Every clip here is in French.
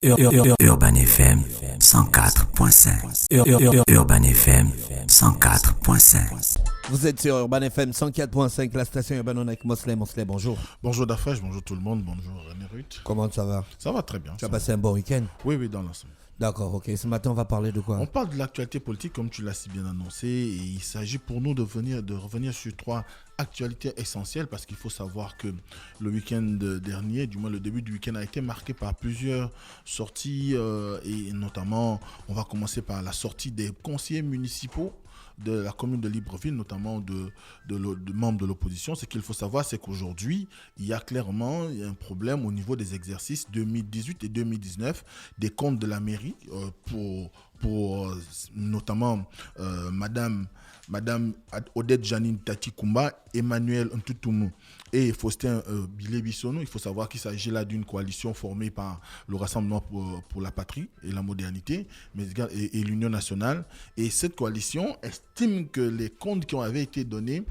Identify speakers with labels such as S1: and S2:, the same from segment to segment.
S1: Urban FM 104.5. Urban FM 104.5.
S2: Vous êtes sur Urban FM 104.5, la station Urban avec Mosley. Mosley, bonjour.
S3: Bonjour Dafresh, bonjour tout le monde, bonjour René Ruth.
S2: Comment ça va?
S3: Ça va très bien.
S2: Tu as passé un bon week-end?
S3: Oui, dans l'ensemble.
S2: D'accord, ok. Ce matin, on va parler de quoi?
S3: On parle de l'actualité politique, comme tu l'as si bien annoncé, et il s'agit pour nous de revenir sur trois actualités essentielles, parce qu'il faut savoir que le week-end dernier, du moins le début du week-end, a été marqué par plusieurs sorties, et notamment, on va commencer par la sortie des conseillers municipaux de la commune de Libreville, notamment de membres de l'opposition. Ce qu'il faut savoir, c'est qu'aujourd'hui, il y a clairement un problème au niveau des exercices 2018 et 2019 des comptes de la mairie pour notamment Madame Odette Janine Tati-Kumba, Emmanuel Ntutumu et Faustin Bilé-Bissonneau. Il faut savoir qu'il s'agit là d'une coalition formée par le Rassemblement pour la Patrie et la Modernité et l'Union nationale. Et cette coalition estime que les comptes qui avaient été donnés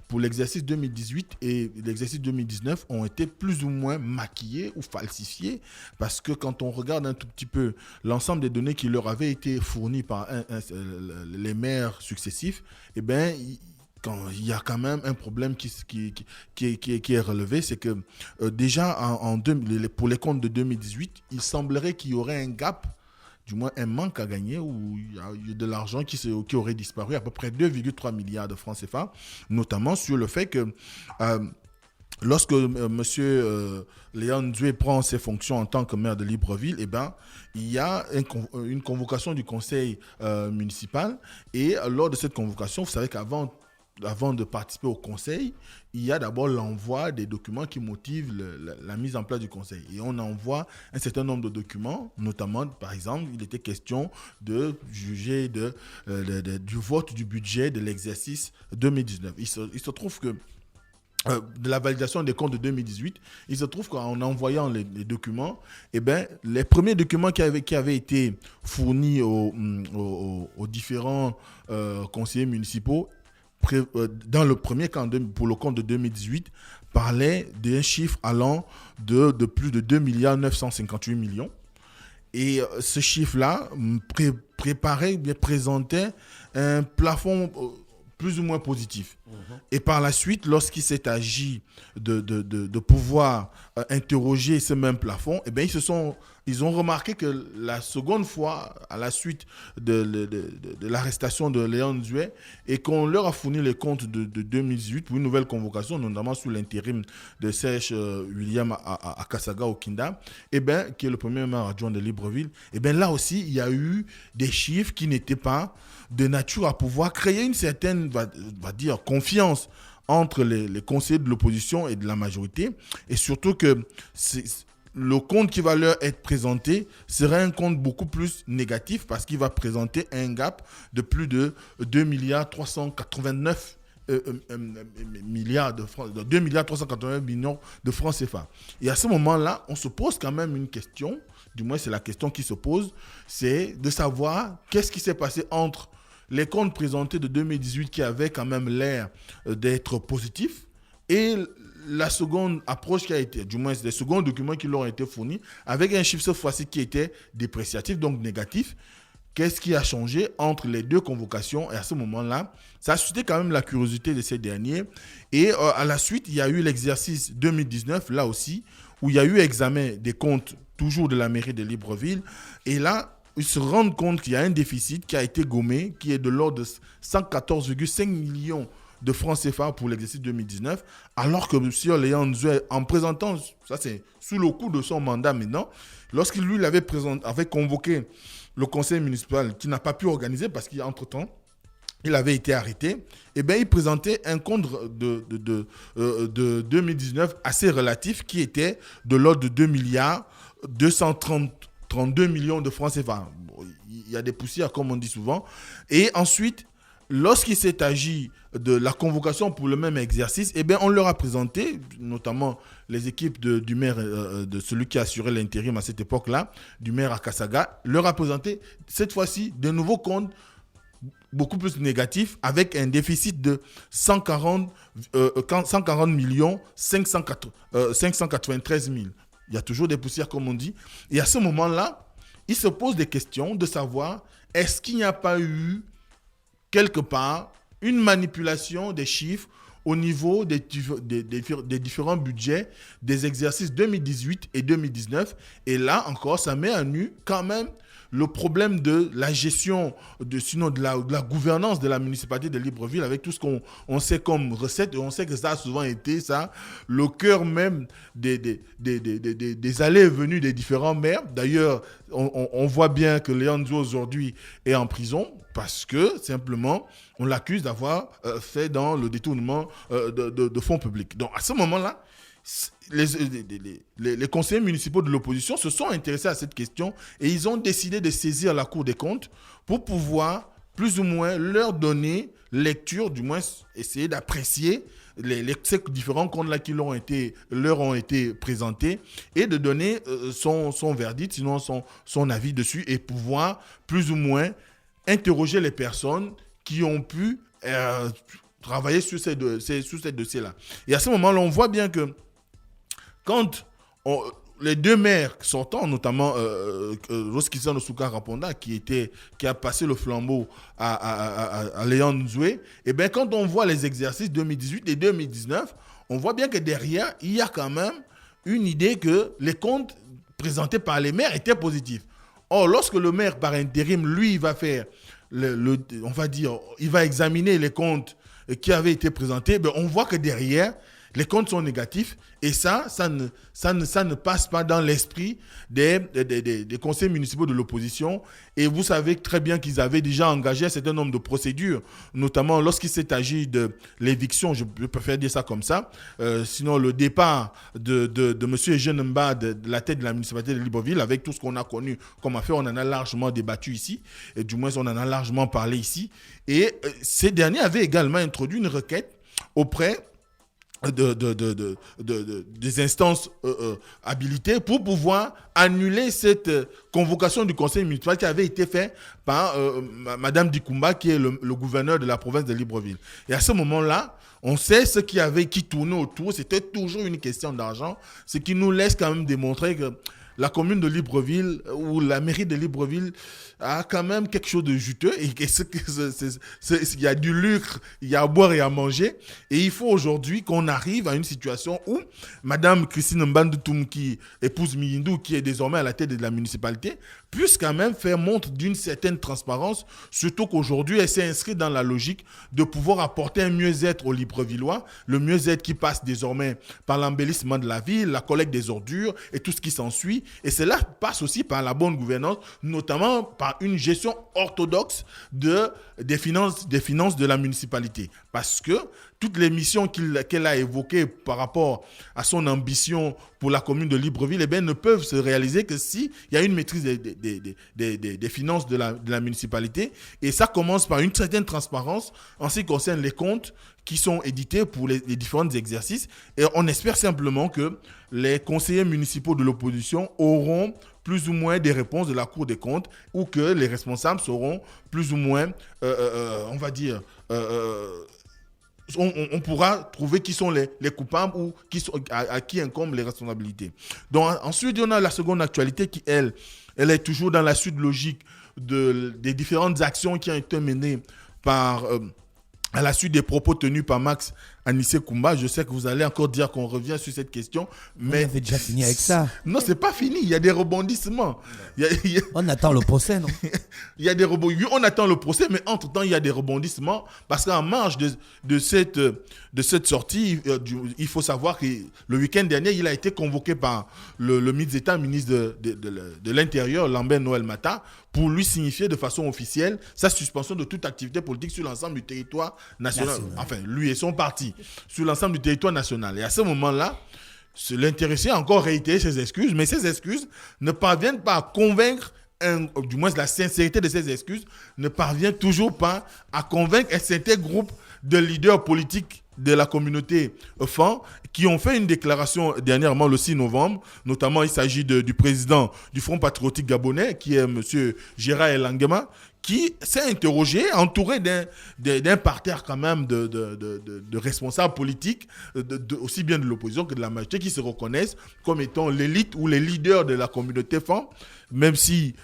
S3: pour l'exercice 2018 et l'exercice 2019 ont été plus ou moins maquillés ou falsifiés, parce que quand on regarde un tout petit peu l'ensemble des données qui leur avaient été fournies par les maires successifs, eh bien, il y a quand même un problème qui est relevé, c'est que déjà pour les comptes de 2018, il semblerait qu'il y aurait un gap, du moins un manque à gagner, où il y a eu de l'argent qui aurait disparu, à peu près 2,3 milliards de francs CFA, notamment sur le fait que lorsque M. Léon Nzoué prend ses fonctions en tant que maire de Libreville, eh ben, il y a une convocation du conseil municipal, et lors de cette convocation, vous savez qu'avant de participer au conseil, il y a d'abord l'envoi des documents qui motivent la mise en place du conseil. Et on envoie un certain nombre de documents, notamment, par exemple, il était question de juger du vote du budget de l'exercice 2019. Il se trouve que de la validation des comptes de 2018, il se trouve qu'en envoyant les documents, eh ben, les premiers documents qui avaient été fournis aux différents conseillers municipaux, dans le premier cas, pour le compte de 2018, parlait d'un chiffre allant de plus de 2 milliards 958 millions. Et ce chiffre-là présentait un plafond plus ou moins positif. Et par la suite, lorsqu'il s'est agi de pouvoir interroger ce même plafond, eh bien, ils ont remarqué que la seconde fois, à la suite de l'arrestation de Léon Nzoué, et qu'on leur a fourni les comptes de 2018 pour une nouvelle convocation, notamment sous l'intérim de Serge William Akasaga Okinda, eh bien, qui est le premier maire adjoint de Libreville, eh bien, là aussi, il y a eu des chiffres qui n'étaient pas de nature à pouvoir créer une certaine, va dire, confiance entre les conseillers de l'opposition et de la majorité, et surtout que le compte qui va leur être présenté serait un compte beaucoup plus négatif, parce qu'il va présenter un gap de plus de 2 milliards 389 milliards de francs, 2 milliards 389 millions de francs CFA. Et à ce moment-là, on se pose quand même une question, du moins c'est la question qui se pose, c'est de savoir qu'est-ce qui s'est passé entre les comptes présentés de 2018 qui avaient quand même l'air d'être positifs, et la seconde approche qui a été, du moins les seconds documents qui leur ont été fournis, avec un chiffre cette fois-ci qui était dépréciatif, donc négatif. Qu'est-ce qui a changé entre les deux convocations? Et à ce moment-là, ça a suscité quand même la curiosité de ces derniers. Et à la suite, il y a eu l'exercice 2019, là aussi, où il y a eu examen des comptes toujours de la mairie de Libreville. Et là, ils se rendent compte qu'il y a un déficit qui a été gommé, qui est de l'ordre de 114,5 millions de francs CFA pour l'exercice 2019, alors que M. Léon Nzoué, en présentant, ça c'est sous le coup de son mandat maintenant, lorsqu'il lui avait convoqué le conseil municipal, qui n'a pas pu organiser parce qu'entre-temps, il avait été arrêté, eh bien, il présentait un compte de 2019 assez relatif, qui était de l'ordre de 2 milliards 232 millions de francs CFA. Il y a des poussières, comme on dit souvent. Et ensuite, lorsqu'il s'est agi de la convocation pour le même exercice, eh bien, on leur a présenté, notamment les équipes du maire, de celui qui assurait l'intérim à cette époque-là, du maire Akasaga, leur a présenté cette fois-ci de nouveaux comptes beaucoup plus négatifs, avec un déficit de 140 millions 593 000. Il y a toujours des poussières, comme on dit. Et à ce moment-là, il se pose des questions de savoir est-ce qu'il n'y a pas eu quelque part une manipulation des chiffres au niveau des différents budgets des exercices 2018 et 2019. Et là encore, ça met à nu quand même le problème de la gestion, de la gouvernance de la municipalité de Libreville avec tout ce qu'on sait comme recette. Et on sait que ça a souvent été ça, le cœur même des allées et venues des différents maires. D'ailleurs, on voit bien que Léon Nzoué aujourd'hui est en prison parce que simplement, on l'accuse d'avoir fait dans le détournement de fonds publics. Donc à ce moment-là, les conseillers municipaux de l'opposition se sont intéressés à cette question et ils ont décidé de saisir la Cour des comptes pour pouvoir plus ou moins leur donner lecture, du moins essayer d'apprécier ces différents comptes là qui leur ont été présentés et de donner son verdict, sinon son avis dessus et pouvoir plus ou moins interroger les personnes qui ont pu travailler sur ces dossiers-là. Et à ce moment-là, on voit bien que quand les deux maires sortants, notamment Roskissan Osuka Raponda, qui a passé le flambeau à Léon Nzoué, et bien quand on voit les exercices 2018 et 2019, on voit bien que derrière, il y a quand même une idée que les comptes présentés par les maires étaient positifs. Or, lorsque le maire, par intérim, lui, il va faire, on va dire, il va examiner les comptes qui avaient été présentés, ben, on voit que derrière, les comptes sont négatifs et ça ne passe pas dans l'esprit des conseils municipaux de l'opposition. Et vous savez très bien qu'ils avaient déjà engagé un certain nombre de procédures, notamment lorsqu'il s'est agi de l'éviction, je préfère dire ça comme ça, sinon le départ de M. Eugène Mba de la tête de la municipalité de Libreville, avec tout ce qu'on a connu comme affaire, on en a largement débattu ici, et du moins on en a largement parlé ici. Et ces derniers avaient également introduit une requête auprès des instances habilitées pour pouvoir annuler cette convocation du conseil municipal qui avait été faite par Madame Dikumba, qui est le gouverneur de la province de Libreville. Et à ce moment-là, on sait ce qui tournait autour, c'était toujours une question d'argent, ce qui nous laisse quand même démontrer que la commune de Libreville ou la mairie de Libreville a quand même quelque chose de juteux et il y a du lucre, il y a à boire et à manger. Et il faut aujourd'hui qu'on arrive à une situation où Madame Christine Mbandoutoum, qui épouse Miyindou, qui est désormais à la tête de la municipalité, puisse quand même faire montre d'une certaine transparence, surtout qu'aujourd'hui, elle s'est inscrite dans la logique de pouvoir apporter un mieux-être aux Librevillois, le mieux-être qui passe désormais par l'embellissement de la ville, la collecte des ordures et tout ce qui s'ensuit. Et cela passe aussi par la bonne gouvernance, notamment par une gestion orthodoxe des finances de la municipalité. Parce que toutes les missions qu'elle a évoquées par rapport à son ambition pour la commune de Libreville, eh bien, ne peuvent se réaliser que s'il y a une maîtrise des finances de la municipalité. Et ça commence par une certaine transparence en ce qui concerne les comptes qui sont édités pour les différents exercices. Et on espère simplement que les conseillers municipaux de l'opposition auront plus ou moins des réponses de la Cour des comptes ou que les responsables seront plus ou moins, on va dire... on pourra trouver qui sont les coupables ou à qui incombent les responsabilités. Donc ensuite, on a la seconde actualité qui, elle est toujours dans la suite logique des différentes actions qui ont été menées à la suite des propos tenus par Max Anissé Koumba. Je sais que vous allez encore dire qu'on revient sur cette question, mais...
S2: On avait déjà fini avec ça.
S3: Non, c'est pas fini. Il y a des rebondissements.
S2: On attend le procès, non?
S3: Il y a des rebondissements. On attend le procès, mais entre-temps, il y a des rebondissements parce qu'en marge de cette sortie, il faut savoir que le week-end dernier, il a été convoqué par le ministre d'État, ministre de l'Intérieur, Lambert Noël Mata, pour lui signifier de façon officielle sa suspension de toute activité politique sur l'ensemble du territoire national. Enfin, lui et son parti, sur l'ensemble du territoire national. Et à ce moment-là, l'intéressé a encore réitéré ses excuses, mais ces excuses ne parviennent pas à convaincre, du moins la sincérité de ces excuses, ne parvient toujours pas à convaincre un certain groupe de leaders politiques de la communauté FAN qui ont fait une déclaration dernièrement le 6 novembre. Notamment, il s'agit du président du Front patriotique gabonais, qui est M. Gérard Elangema, qui s'est interrogé, entouré d'un parterre quand même de responsables politiques, aussi bien de l'opposition que de la majorité, qui se reconnaissent comme étant l'élite ou les leaders de la communauté FAN, même si,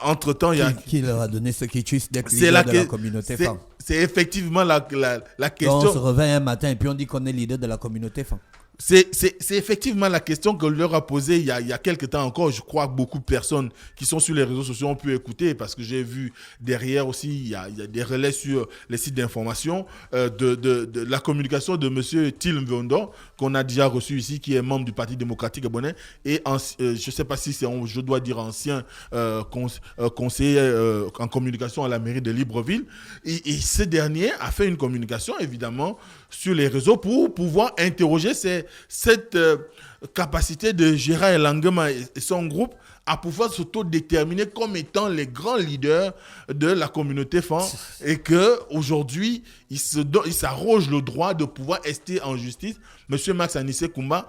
S3: entre-temps, il y a...
S2: Qui leur a donné ce quitus d'être leader de la communauté FAN?
S3: C'est effectivement la question...
S2: Donc on se réveille un matin et puis on dit qu'on est leader de la communauté FAN.
S3: C'est effectivement la question que leur a posée il y a quelques temps encore. Je crois que beaucoup de personnes qui sont sur les réseaux sociaux ont pu écouter, parce que j'ai vu derrière aussi, il y a des relais sur les sites d'information de la communication de M. Till Mvondo, qu'on a déjà reçu ici, qui est membre du Parti démocratique gabonais et je ne sais pas si je dois dire ancien conseiller en communication à la mairie de Libreville. Et ce dernier a fait une communication, évidemment, sur les réseaux pour pouvoir interroger cette capacité de Gérard Elangema et son groupe à pouvoir s'autodéterminer comme étant les grands leaders de la communauté FAN, et qu'aujourd'hui, il s'arroge le droit de pouvoir rester en justice. Monsieur Max Anissé Koumba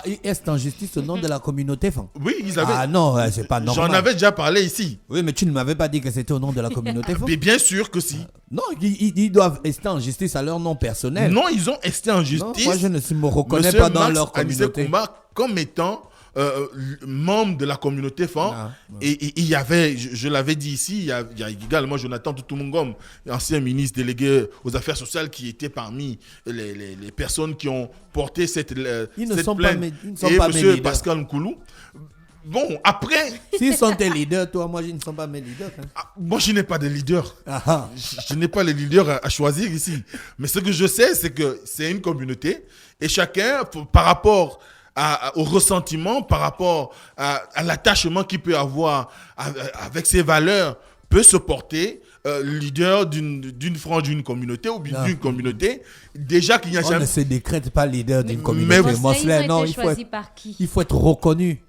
S2: est en justice au nom de la communauté FAN.
S3: Oui, ils avaient...
S2: Ah non, c'est pas normal.
S3: J'en avais déjà parlé ici.
S2: Oui, mais tu ne m'avais pas dit que c'était au nom de la communauté FAN.
S3: Mais bien sûr que si.
S2: Non, ils doivent rester en justice à leur nom personnel.
S3: Non, ils ont resté en justice.
S2: Non, moi, je ne me reconnais pas dans leur communauté.
S3: Anissé Koumba comme étant membre de la communauté FAN. Et il y avait, je l'avais dit ici, il y a également Jonathan Toutoumongom, ancien ministre délégué aux affaires sociales, qui était parmi les personnes qui ont porté cette plainte.
S2: Ils ne sont pas mes
S3: monsieur
S2: leaders.
S3: Pascal Nkoulou. Bon, après...
S2: S'ils sont tes leaders, toi, moi, ils ne sont pas mes leaders. Hein.
S3: Moi, je n'ai pas de leader. Je n'ai pas les leaders à choisir ici. Mais ce que je sais, c'est que c'est une communauté, et chacun, par rapport au ressentiment, par rapport à l'attachement qu'il peut avoir avec ses valeurs, peut se porter leader d'une frange d'une communauté ou d'une communauté. Déjà qu'il n'y a
S2: On
S3: jamais...
S2: ne se décrète pas leader d'une communauté.
S4: Mosley,
S2: Non, il faut être reconnu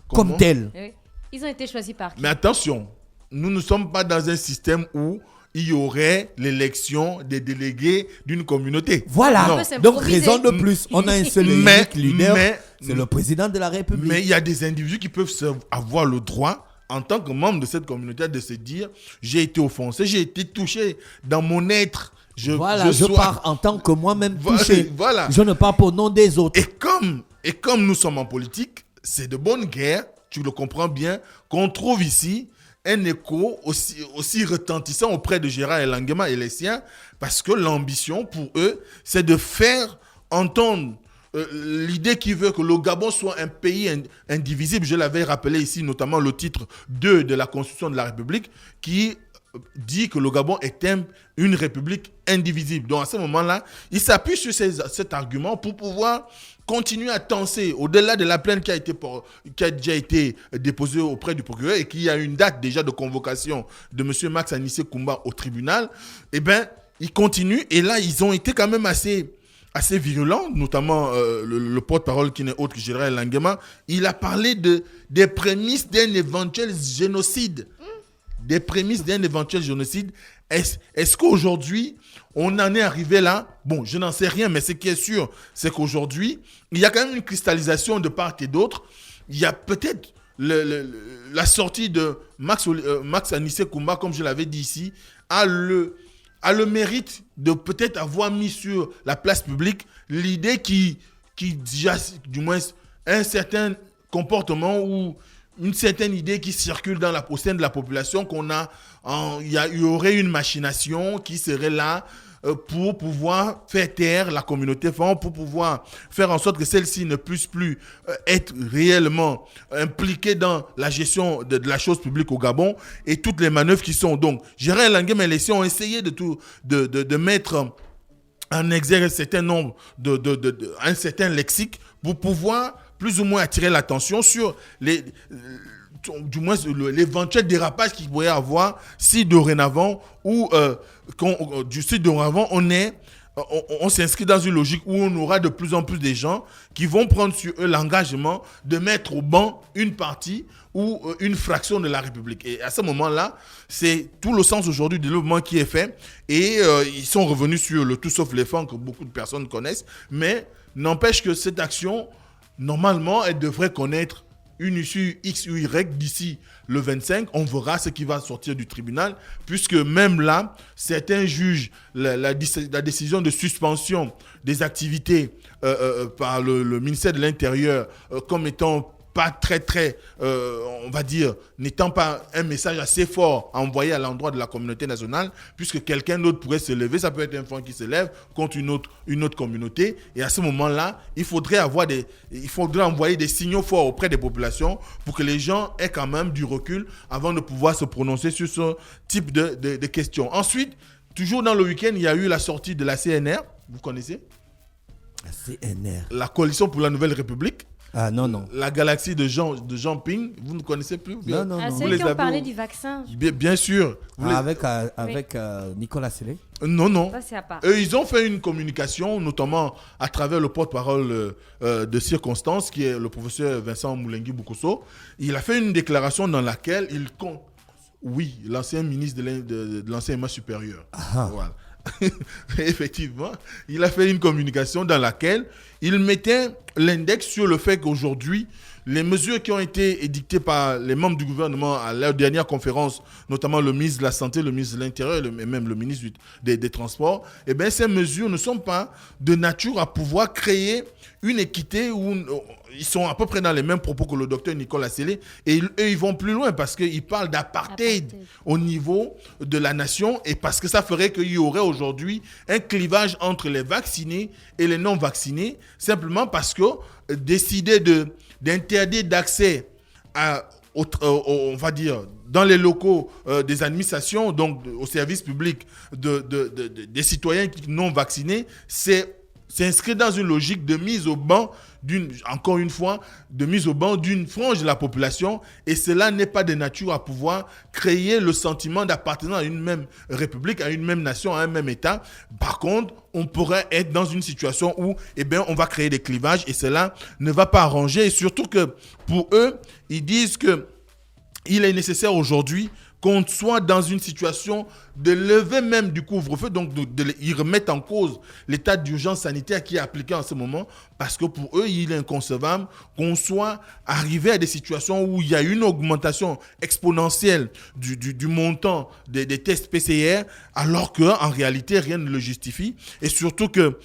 S2: comme tel.
S4: Oui. Ils ont été choisis par qui?
S3: Mais attention, nous ne sommes pas dans un système où il y aurait l'élection des délégués d'une communauté.
S2: Voilà. Donc, raison de plus, on a un seul unique leader, c'est le président de la République.
S3: Mais il y a des individus qui peuvent avoir le droit, en tant que membre de cette communauté, de se dire « J'ai été offensé, j'ai été touché dans mon être. » Je
S2: pars en tant que moi-même touché.
S3: Voilà.
S2: Je ne pars pas au nom des autres.
S3: Et comme nous sommes en politique, c'est de bonne guerre, tu le comprends bien, qu'on trouve ici un écho aussi retentissant auprès de Gérard Elangema et les siens, parce que l'ambition pour eux, c'est de faire entendre l'idée qui veut que le Gabon soit un pays indivisible. Je l'avais rappelé ici, notamment le titre 2 de la Constitution de la République, qui dit que le Gabon est une république indivisible. Donc à ce moment-là, il s'appuie sur cet argument pour pouvoir continuer à tenser au-delà de la plainte qui a déjà été déposée auprès du procureur et qui a une date déjà de convocation de M. Max Anissé Koumba au tribunal. Eh bien, ils continuent, et là, ils ont été quand même assez virulents, notamment le porte-parole qui n'est autre que Gérard Elangema. Il a parlé des prémices d'un éventuel génocide. Des prémices d'un éventuel génocide. Est-ce qu'aujourd'hui, on en est arrivé là? Bon, je n'en sais rien, mais ce qui est sûr, c'est qu'aujourd'hui, il y a quand même une cristallisation de part et d'autre. Il y a peut-être la sortie de Max Anissé Koumba, comme je l'avais dit ici, a le mérite de peut-être avoir mis sur la place publique l'idée qui déjà, du moins, un certain comportement ou une certaine idée qui circule au sein de la population il y aurait une machination qui serait là pour pouvoir faire taire la communauté FAN, pour pouvoir faire en sorte que celle-ci ne puisse plus être réellement impliquée dans la gestion de la chose publique au Gabon, et toutes les manœuvres qui sont. Donc, Gérard Elangema et les siens ont essayé de mettre en exergue un certain nombre un certain lexique pour pouvoir plus ou moins attirer l'attention sur l'éventuel dérapage qu'il pourrait y avoir si dorénavant on est on s'inscrit dans une logique où on aura de plus en plus de gens qui vont prendre sur eux l'engagement de mettre au banc une partie ou une fraction de la République. Et à ce moment-là, c'est tout le sens aujourd'hui du développement qui est fait. Et ils sont revenus sur le tout sauf les fonds que beaucoup de personnes connaissent. Mais n'empêche que cette action, normalement, elle devrait connaître une issue X ou Y d'ici le 25. On verra ce qui va sortir du tribunal, puisque même là, certains jugent la décision de suspension des activités par le ministère de l'Intérieur comme étant pas très, on va dire, n'étant pas un message assez fort à envoyer à l'endroit de la communauté nationale, puisque quelqu'un d'autre pourrait se lever, ça peut être un front qui se lève contre une autre communauté, et à ce moment-là, il faudrait envoyer des signaux forts auprès des populations pour que les gens aient quand même du recul avant de pouvoir se prononcer sur ce type de questions. Ensuite, toujours dans le week-end, il y a eu la sortie de la CNR, vous connaissez ?
S2: La CNR.
S3: La Coalition pour la Nouvelle République.
S2: Ah non.
S3: La galaxie de Jean Ping, vous ne connaissez plus?
S2: Non.
S4: C'est eux qui ont parlé du vaccin.
S3: Bien sûr.
S2: Avec Nicolas Sélé?
S3: Non.
S4: Ça, c'est à part.
S3: Ils ont fait une communication, notamment à travers le porte-parole de circonstance, qui est le professeur Vincent Moulengui Boukosso. Il a fait une déclaration dans laquelle l'ancien ministre de l'enseignement supérieur. Voilà. Effectivement, il a fait une communication dans laquelle il mettait l'index sur le fait qu'aujourd'hui, les mesures qui ont été édictées par les membres du gouvernement à leur dernière conférence, notamment le ministre de la Santé, le ministre de l'Intérieur et même le ministre des Transports, ces mesures ne sont pas de nature à pouvoir créer une équité où ils sont à peu près dans les mêmes propos que le docteur Nicolas Sélé. Et eux, ils vont plus loin parce qu'ils parlent d'apartheid au niveau de la nation et parce que ça ferait qu'il y aurait aujourd'hui un clivage entre les vaccinés et les non-vaccinés, simplement parce que décider d'interdire d'accès on va dire, dans les locaux des administrations, donc aux services publics des citoyens non vaccinés, c'est inscrit dans une logique de mise au banc d'une frange de la population, et cela n'est pas de nature à pouvoir créer le sentiment d'appartenance à une même république, à une même nation, à un même État. Par contre, on pourrait être dans une situation où on va créer des clivages et cela ne va pas arranger. Et surtout que pour eux, ils disent qu'il est nécessaire aujourd'hui qu'on soit dans une situation de lever même du couvre-feu, donc ils remettent en cause l'état d'urgence sanitaire qui est appliqué en ce moment, parce que pour eux, il est inconcevable qu'on soit arrivé à des situations où il y a une augmentation exponentielle du montant des tests PCR, alors qu'en réalité, rien ne le justifie. Et surtout que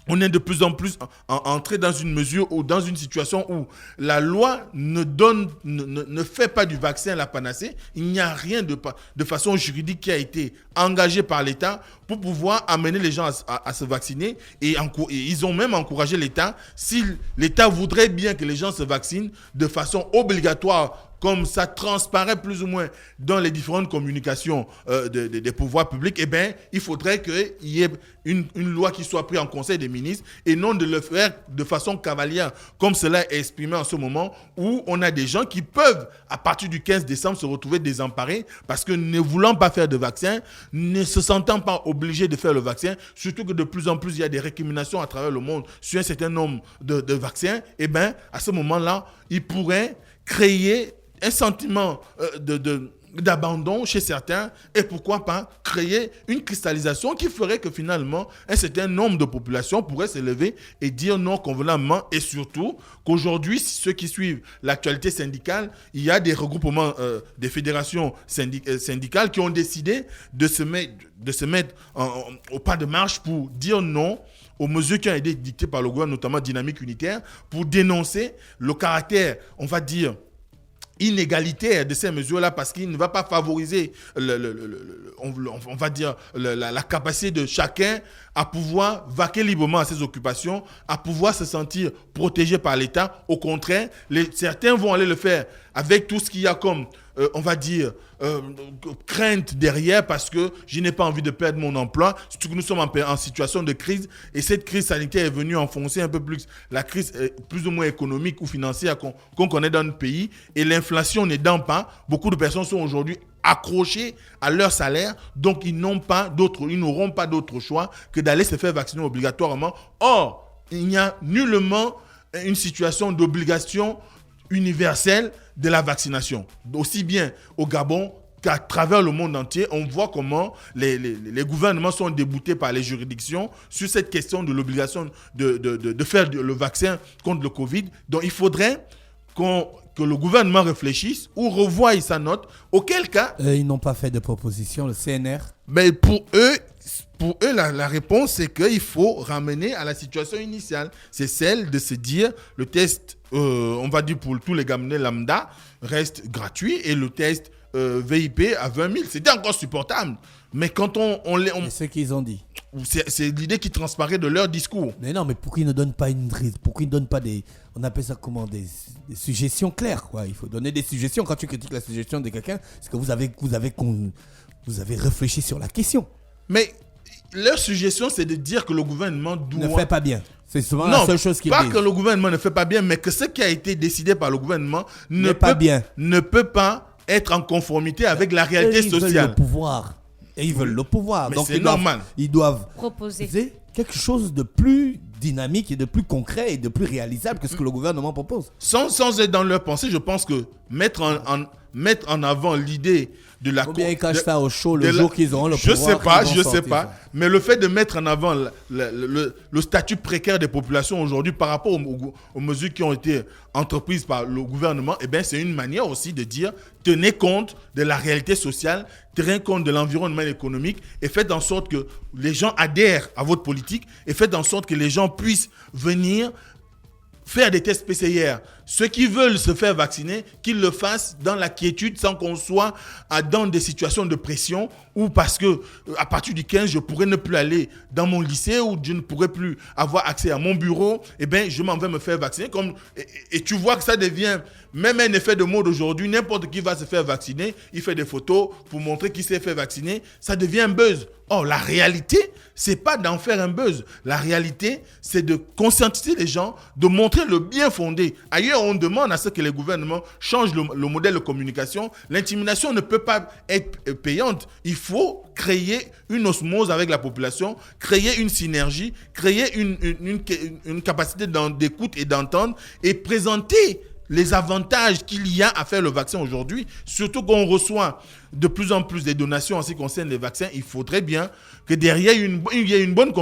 S3: on est de plus en plus entré dans une mesure ou dans une situation où la loi ne fait pas du vaccin la panacée. Il n'y a rien de façon juridique qui a été engagé par l'État pour pouvoir amener les gens à se vacciner. Et ils ont même encouragé l'État, si l'État voudrait bien que les gens se vaccinent de façon obligatoire, comme ça transparaît plus ou moins dans les différentes communications des pouvoirs publics, il faudrait qu'il y ait une loi qui soit prise en Conseil des ministres et non de le faire de façon cavalière, comme cela est exprimé en ce moment, où on a des gens qui peuvent, à partir du 15 décembre, se retrouver désemparés parce que ne voulant pas faire de vaccin, ne se sentant pas obligés de faire le vaccin, surtout que de plus en plus, il y a des récriminations à travers le monde sur un certain nombre de vaccins, à ce moment-là, ils pourraient créer un sentiment d'abandon chez certains et pourquoi pas créer une cristallisation qui ferait que finalement un certain nombre de populations pourraient se lever et dire non convenablement, et surtout qu'aujourd'hui, ceux qui suivent l'actualité syndicale, il y a des regroupements des fédérations syndicales qui ont décidé de se mettre au pas de marche pour dire non aux mesures qui ont été dictées par le gouvernement, notamment Dynamique Unitaire, pour dénoncer le caractère, on va dire, inégalitaire de ces mesures-là, parce qu'il ne va pas favoriser on va dire la capacité de chacun à pouvoir vaquer librement à ses occupations, à pouvoir se sentir protégé par l'État. Au contraire, certains vont aller le faire avec tout ce qu'il y a comme on va dire crainte derrière, parce que je n'ai pas envie de perdre mon emploi, surtout que nous sommes en situation de crise, et cette crise sanitaire est venue enfoncer un peu plus la crise plus ou moins économique ou financière qu'on connaît dans notre pays, et l'inflation n'aidant pas, beaucoup de personnes sont aujourd'hui accrochés à leur salaire, donc ils n'auront pas d'autre choix que d'aller se faire vacciner obligatoirement. Or, il n'y a nullement une situation d'obligation universelle de la vaccination. Aussi bien au Gabon qu'à travers le monde entier, on voit comment les gouvernements sont déboutés par les juridictions sur cette question de l'obligation de faire le vaccin contre le Covid. Donc, il faudrait que le gouvernement réfléchisse ou revoie sa note, auquel cas...
S2: Ils n'ont pas fait de proposition, le CNR.
S3: Mais pour eux, la réponse, c'est qu'il faut ramener à la situation initiale. C'est celle de se dire, le test, on va dire pour tous les Gabonais lambda, reste gratuit et le test VIP à 20 000, c'était encore supportable. Mais quand
S2: C'est ce qu'ils ont dit.
S3: C'est l'idée qui transparaît de leur discours.
S2: Mais non, mais pourquoi ils ne donnent pas pourquoi ils ne donnent pas on appelle ça comment, des suggestions claires, quoi. Il faut donner des suggestions. Quand tu critiques la suggestion de quelqu'un, c'est que vous avez réfléchi sur la question.
S3: Mais leur suggestion, c'est de dire que le gouvernement doit...
S2: Ne fait pas bien. C'est souvent la seule chose qu'ils disent.
S3: Non, pas que le gouvernement ne fait pas bien, mais que ce qui a été décidé par le gouvernement ne peut pas être en conformité avec la réalité sociale.
S2: Ils veulent le pouvoir. Et ils veulent le pouvoir.
S3: Mais
S2: donc
S3: c'est normal.
S2: Ils doivent
S4: proposer
S2: quelque chose de plus dynamique et de plus concret et de plus réalisable que ce que le gouvernement propose.
S3: Sans être dans leur pensée, je pense que mettre en avant l'idée de la...
S2: Combien ils cachent ça au show le jour qu'ils auront le pouvoir?
S3: Je sais pas. Mais le fait de mettre en avant le statut précaire des populations aujourd'hui par rapport aux mesures qui ont été entreprises par le gouvernement, eh bien, c'est une manière aussi de dire, tenez compte de la réalité sociale, tenez compte de l'environnement économique et faites en sorte que les gens adhèrent à votre politique et faites en sorte que les gens puissent venir faire des tests PCR. Ceux qui veulent se faire vacciner, qu'ils le fassent dans la quiétude sans qu'on soit dans des situations de pression ou parce que à partir du 15, je pourrais ne plus aller dans mon lycée ou je ne pourrais plus avoir accès à mon bureau. Eh bien, je m'en vais me faire vacciner. Et tu vois que ça devient même un effet de mode aujourd'hui. N'importe qui va se faire vacciner. Il fait des photos pour montrer qu'il s'est fait vacciner. Ça devient un buzz. Or, la réalité, c'est pas d'en faire un buzz. La réalité, c'est de conscientiser les gens, de montrer le bien fondé. Ailleurs, on demande à ce que les gouvernements changent le modèle de communication. L'intimidation ne peut pas être payante. Il faut créer une osmose avec la population, créer une synergie, créer une capacité d'écoute et d'entendre et présenter les avantages qu'il y a à faire le vaccin aujourd'hui, surtout qu'on reçoit de plus en plus des donations en ce qui concerne les vaccins. Il faudrait bien que derrière il y ait une bonne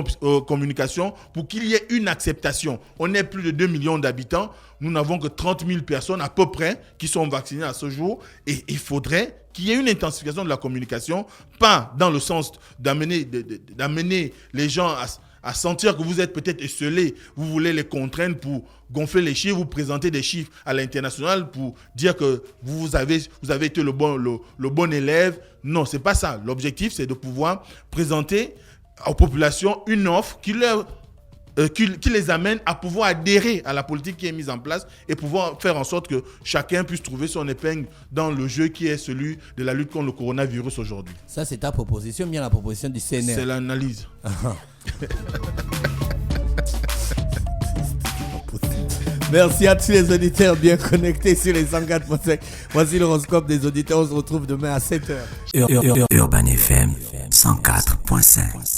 S3: communication pour qu'il y ait une acceptation. On est plus de 2 millions d'habitants, nous n'avons que 30 000 personnes à peu près qui sont vaccinées à ce jour et il faudrait qu'il y ait une intensification de la communication, pas dans le sens d'amener les gens à sentir que vous êtes peut-être esselés, vous voulez les contraindre pour gonfler les chiffres, vous présenter des chiffres à l'international pour dire que vous avez été le bon élève. Non, c'est pas ça. L'objectif, c'est de pouvoir présenter aux populations une offre qui les amène à pouvoir adhérer à la politique qui est mise en place et pouvoir faire en sorte que chacun puisse trouver son épingle dans le jeu qui est celui de la lutte contre le coronavirus aujourd'hui.
S2: Ça, c'est ta proposition, bien la proposition du CNR.
S3: C'est l'analyse.
S2: Merci à tous les auditeurs bien connectés sur les 104.5. Voici l'horoscope des auditeurs. On se retrouve demain à 7h.
S1: Urban FM 104.5.